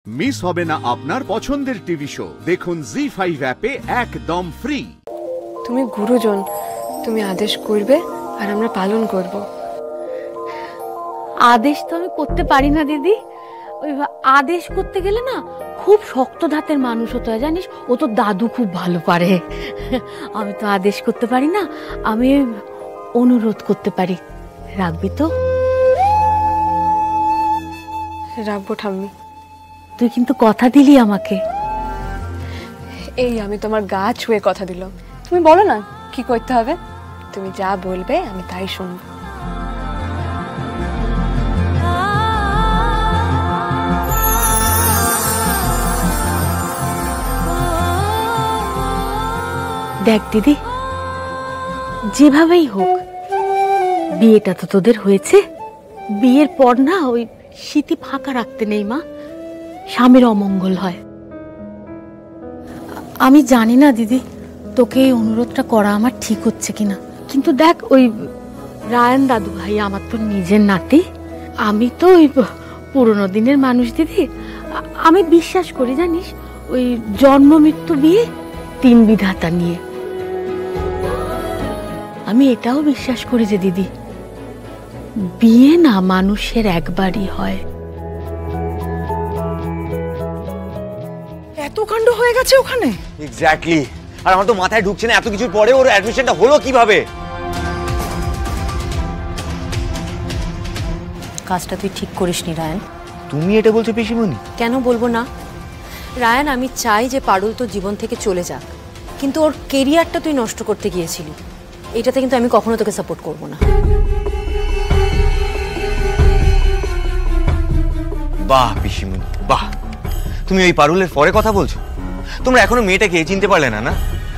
Miss হবে না আপনার পছন্দের টিভি শো। দেখুন জি5 অ্যাপে একদম ফ্রি। তুমি গুরুজন, তুমি আদেশ করবে আর আমরা পালন করব। আদেশ তো আমি করতে পারি না দিদি। ওই আদেশ করতে গেলে না খুব শক্ত ধাতের মানুষ হতে হয়, জানিস? ও তো দাদু খুব ভালো পারে। আমি তো আদেশ করতে পারি না, আমি অনুরোধ করতে পারি। রাখবি তো? রাখবো ঠাম্মি। তুই কিন্তু কথা দিলি আমাকে। এই আমি তোমার গা ছুঁয়ে কথা দিলাম। তুমি বলো না কি করতে হবে, তুমি যা বলবে আমি তাই শুনবো। দেখ দিদি, যেভাবেই হোক বিয়েটা তো তোদের হয়েছে। বিয়ের পর না ওই স্মৃতি ফাঁকা রাখতে নেই মা, স্বামীর অমঙ্গল হয়। আমি জানি না দিদি তোকে এই অনুরোধটা করা আমার ঠিক হচ্ছে কিনা, কিন্তু দেখ ওই রায়ান দাদু ভাই আমার তো নিজের নাতি। আমি তো ওই পুরোনো দিনের মানুষ দিদি। আমি বিশ্বাস করি জানিস ওই জন্ম মৃত্যু বিয়ে তিন বিধাতা নিয়ে। আমি এটাও বিশ্বাস করি যে দিদি বিয়ে না মানুষের একবারই হয়। এত কাণ্ড হয়ে গেছে ওখানে। এক্স্যাক্টলি। আর আমার তো মাথায় ঢুকছে না এত কিছুর পরে ওর অ্যাডমিশনটা হলো কিভাবে। কাজটা তুই ঠিক করিসনি রায়ান। তুমি এটা বলছো পিসিমণি? কেন বলবো না রায়ান, আমি চাই যে পারুল তো জীবন থেকে চলে যাক, কিন্তু ওর কেরিয়ারটা তুই নষ্ট করতে গিয়েছিলি। এটাতে কিন্তু আমি কখনো তোকে সাপোর্ট করব না। বাহ পিসিমণি বাহ, তুমি ওই পারুলের পরে কথা বলছো? তোমরা এখনো মেয়েটাকে চিনতে পারলে না? না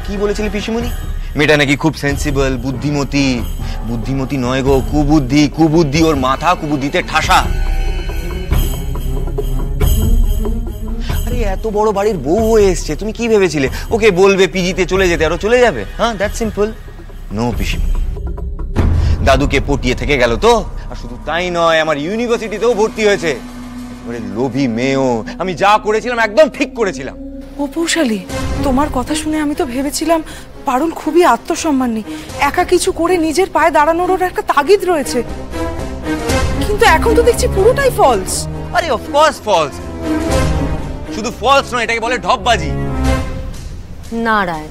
কি বলেছিলে পিসিমণি? মেয়েটা নাকি খুব সেন্সিবল, বুদ্ধিমতী। বুদ্ধিমতী নয় গো, কুবুদ্ধি। কুবুদ্ধি ওর মাথা, কুবুদ্ধিতে ঠাসা। আরে এত বড় বাড়ির বউ হয়ে এসছে, তুমি কি ভেবেছিলে ওকে বলবে পিজিতে চলে যেতে আর ও চলে যাবে? হ্যাঁ, দ্যাট সিম্পল। নো পিসিমণি, দাদুকে পটিয়ে থেকে গেল তো। আর শুধু তাই নয়, আমার ইউনিভার্সিটিতেও ভর্তি হয়েছে। লোভী মেয়েও। আমি যা করেছিলাম একদম ঠিক করেছিলাম। ও পৌশালী, তোমার কথা শুনে আমি তো ভেবেছিলাম পারুল খুবই আত্মসম্মানী, একা কিছু করে নিজের পায়ে দাঁড়ানোর ওর একটা তাগিদ রয়েছে, কিন্তু এখন তো দেখছি পুরোটাই ফলস। আরে অফ কোর্স ফলস। শুধু ফলস নয়, এটাকে বলে ঢপবাজি। না রায়ান,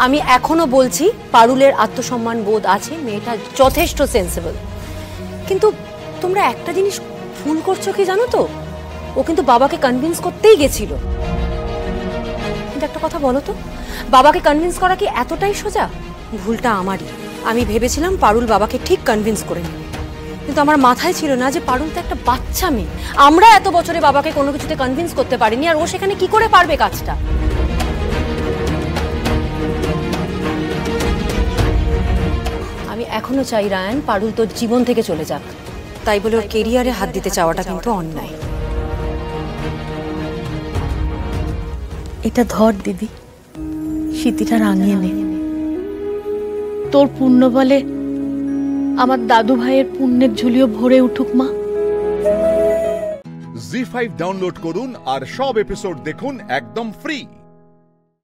আমি এখনো বলছি পারুলের আত্মসম্মান বোধ আছে, মেয়েটা যথেষ্ট সেন্সিবল। কিন্তু তোমরা একটা জিনিস ভুল করছো কি জানো তো? ও কিন্তু বাবাকে কনভিন্স করতেই গেছিল। কিন্তু একটা কথা বলো তো, বাবাকে কনভিন্স করা কি এতটাই সোজা? ভুলটা আমারই। আমি ভেবেছিলাম পারুল বাবাকে ঠিক কনভিন্স করে নেবে, কিন্তু আমার মাথায় ছিল না যে পারুল তো একটা বাচ্চা মেয়ে। আমরা এত বছরে বাবাকে কোনো কিছুতে কনভিন্স করতে পারিনি, আর ও সেখানে কি করে পারবে কাজটা? আমি এখনো চাই রায়ান পারুল তোর জীবন থেকে চলে যাক, তাই বলে ওর কেরিয়ারে হাত দিতে চাওয়াটা কিন্তু অন্যায়। এটা ধর দিদি, স্মৃতিটা রাঙিয়ে নে। তোর পুণ্য বলে আমার দাদু ভাইয়ের পুণ্যের ঝুলিও ভরে উঠুক মা। জি5 ডাউনলোড করুন আর সব এপিসোড দেখুন একদম ফ্রি।